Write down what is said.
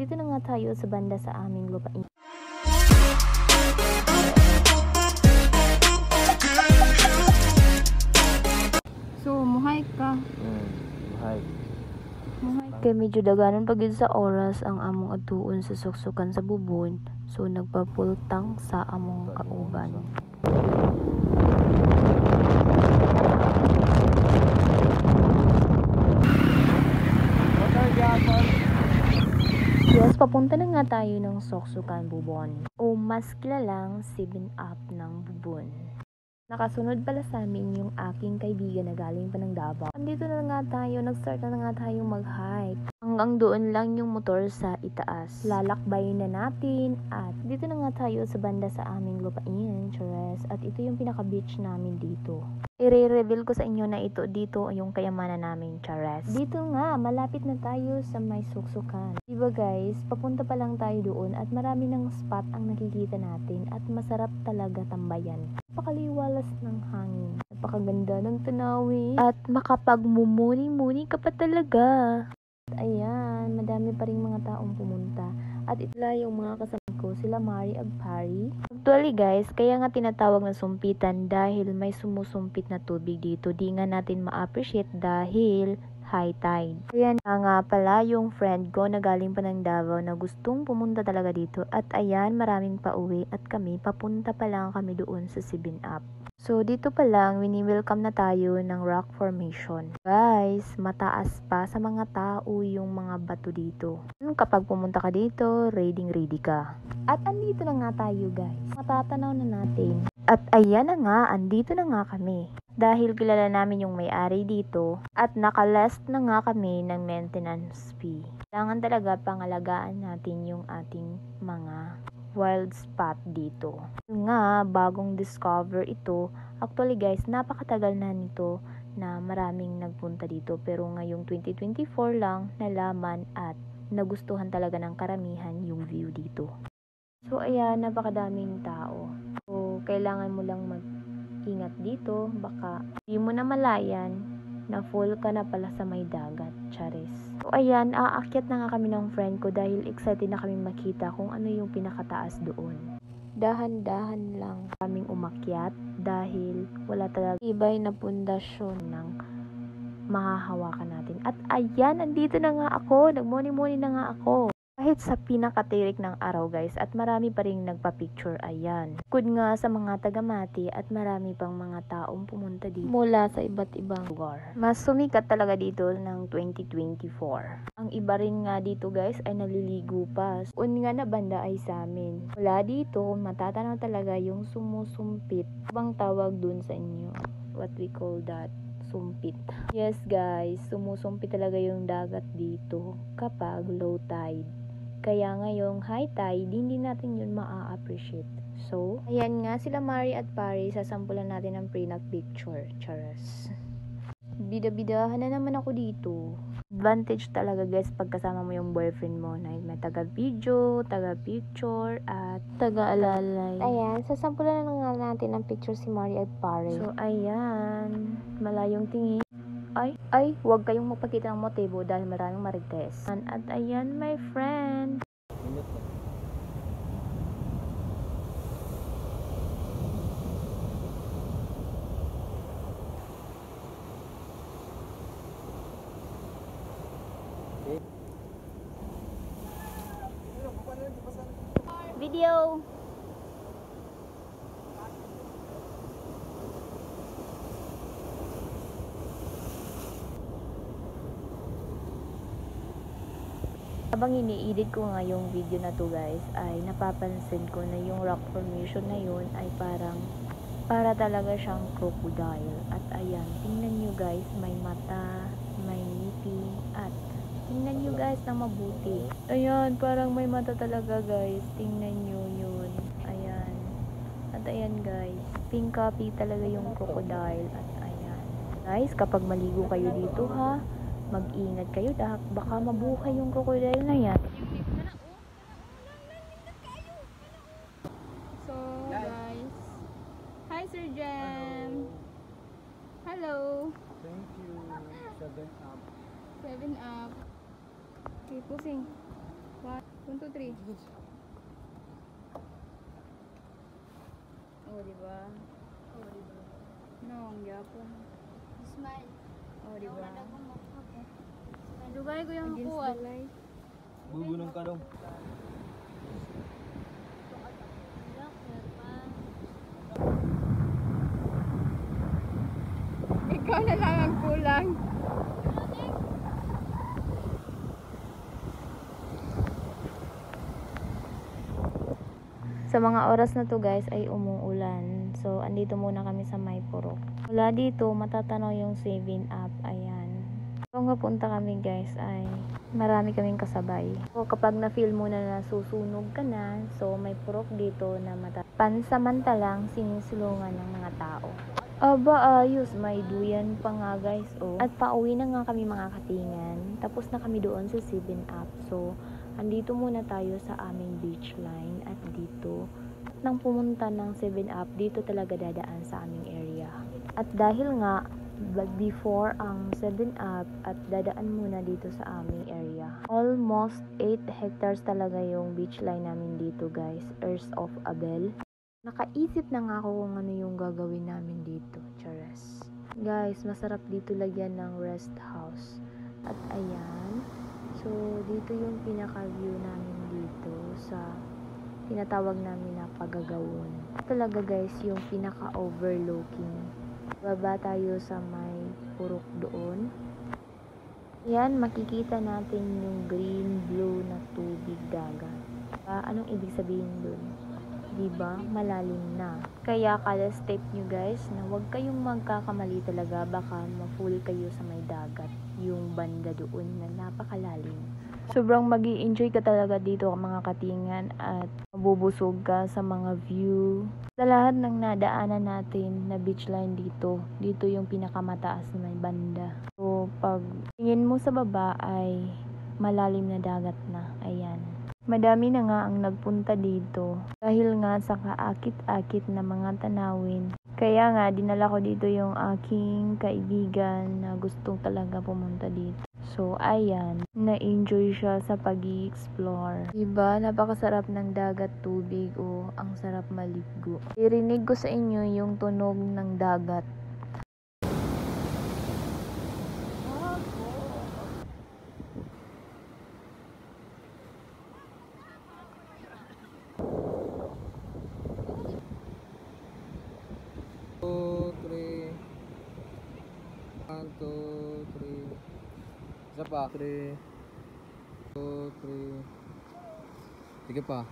dito na nga tayo sa banda sa aming lupain. So, muhay ka. Muhay. Kaya medyo daganan pag yun sa oras ang among atuon sa suksukan sa bubon. So nagpapultang sa among kauban. Yes, papunta na nga tayo ng suksukan bubon. O mas kilalang 7-Up ng bubon. Nakasunod pala sa amin yung aking kaibigan na galing pa ng Davao. Andito na nga tayo, nag-start na nga tayo mag-hike. Hanggang doon lang yung motor sa itaas. Lalakbayin na natin at dito na nga tayo sa banda sa aming lupain, Chores. At ito yung pinaka-beach namin dito. I-reveal ko sa inyo na ito dito yung kayamanan namin, Chores. Dito nga, malapit na tayo sa may suksukan. Diba guys, papunta pa lang tayo doon at marami ng spot ang nakikita natin at masarap talaga tambayan. Napakaliwalas ng hangin, napakaganda ng tanawin, at makapagmumuni-muni ka pa talaga. At ayan, madami pa rin mga taong pumunta. At itla yung mga kasama ko, sila Mari at Pari. Actually guys, kaya nga tinatawag na sumpitan dahil may sumusumpit na tubig dito. Di nga natin ma-appreciate dahil high tide. Ayan nga pala yung friend ko na galing pa ng Davao na gustong pumunta talaga dito. At ayan, maraming pauwi at kami, papunta pa lang kami doon sa 7-Up. So dito pa lang, wini-welcome na tayo ng rock formation. Guys, mataas pa sa mga tao yung mga bato dito. Kapag pumunta ka dito, ready ka. At andito na nga tayo guys. Matatanaw na natin. At ayan na nga, andito na nga kami. Dahil kilala namin yung may-ari dito at nakalest na nga kami ng maintenance fee. Kailangan talaga pangalagaan natin yung ating mga wild spot dito. Nga, bagong discover ito. Actually guys, napakatagal na nito na maraming nagpunta dito. Pero ngayong 2024 lang nalaman at nagustuhan talaga ng karamihan yung view dito. So ayan, napakadaming tao. So kailangan mo lang mag-ingat dito. Baka di mo na malayan na full ka na pala sa may dagat. Charis. So ayan, aakyat na nga kami ng friend ko dahil excited na kami makita kung ano yung pinakataas doon. Dahan-dahan lang kaming umakyat dahil wala talaga ibay na pundasyon ng mahahawakan natin. At ayan, andito na nga ako. Nagmuni-muni na nga ako. Kahit sa pinakatirik ng araw guys at marami pa rin nagpa-picture, ayan. Bukod nga sa mga taga-Mati at marami pang mga taong pumunta dito mula sa iba't ibang lugar. Mas sumikat talaga dito ng 2024. Ang iba rin nga dito guys ay naliligo pa. Un nga na banda ay sa amin. Mula dito, matatanaw talaga yung sumusumpit. Bang tawag dun sa inyo? What we call that? Sumpit. Yes guys, sumusumpit talaga yung dagat dito kapag low tide. Kaya ngayong high tide, hindi natin yun maa-appreciate. So, ayan nga sila Mari at Pari, sasampulan natin ng prenup picture. Charas. Bida-bidahan na naman ako dito. Advantage talaga guys pagkasama mo yung boyfriend mo na may taga-video, taga-picture, at taga-alalay. Ayan, sasampulan na nga natin ng picture si Mari at Pari. So, ayan. Malayong tingin. Ay, huwag kayong magpakita ng motibo dahil maraming marites. At ayan, my friend. Video. Habang ini-edit ko nga yung video na to guys, ay napapansin ko na yung rock formation na yun ay para talaga siyang crocodile. At ayan, tingnan nyo guys, may mata, may ngiti, at tingnan nyo guys na mabuti. Ayan, parang may mata talaga guys, tingnan nyo yun. Ayan. At ayan guys, pink copy talaga yung crocodile. At ayan. Guys, kapag maligo kayo dito ha, mag-ingat kayo dahil baka mabuhay yung crocodile na yan. So, guys. Hi, Sir Jem. Hello. Thank you. 7-Up. 7-Up. Okay, pusing. What? 1, 2, 3. Oh, diba? No, ang yapon. Smile. Oh, diba? Dugay ko yung Against kuwan. the light. Bubunong ka dong. Ikaw na lang ang kulang. Sa mga oras na to guys ay umuulan. So, andito muna kami sa May Purok. Mula dito, matatanaw yung 7-Up. Ayan. Kung mapunta kami guys ay marami kaming kasabay. So, kapag na-feel mo na nasusunog ka na, so may purok dito na pansamantalang sinisulungan ng mga tao. Aba, ayos. May duyan pa nga guys. Oh. At pauwi na nga kami mga katingan. Tapos na kami doon sa 7-Up. So, andito muna tayo sa aming beach line. At dito, nang pumunta ng 7-Up, dito talaga dadaan sa aming area. At dahil nga, before ang 7-Up at dadaan muna dito sa aming area. Almost 8 hectares talaga yung beach line namin dito guys. Earth of Abel. Nakaisip na nga ako kung ano yung gagawin namin dito. Chares. Guys, masarap dito lagyan ng rest house. At ayan. So, dito yung pinaka-view namin dito sa tinatawag namin na Pagagawon. Talaga guys, yung pinaka-overlooking. Baba tayo sa may purok doon. Yan, makikita natin yung green, blue na tubig dagat. Anong ibig sabihin dun? Diba? Malalim na. Kaya kada step nyo guys, na huwag kayong magkakamali talaga, baka ma-full kayo sa may dagat. Yung banda doon na napakalalim. Sobrang magi-enjoy ka talaga dito mga katingan at mabubusog ka sa mga view. Sa lahat ng nadaanan natin na beach line dito, dito yung pinakamataas na banda. So, pag tingin mo sa baba ay malalim na dagat na. Ayan. Madami na nga ang nagpunta dito dahil nga sa kaakit-akit na mga tanawin. Kaya nga, dinala ko dito yung aking kaibigan na gustong talaga pumunta dito. So, ayan, na-enjoy siya sa pag-i-explore. Diba? Napakasarap ng dagat tubig o ang sarap maligo. Irinig ko sa inyo yung tunog ng dagat. Isa pa. 3, 2, 3. Sige pa.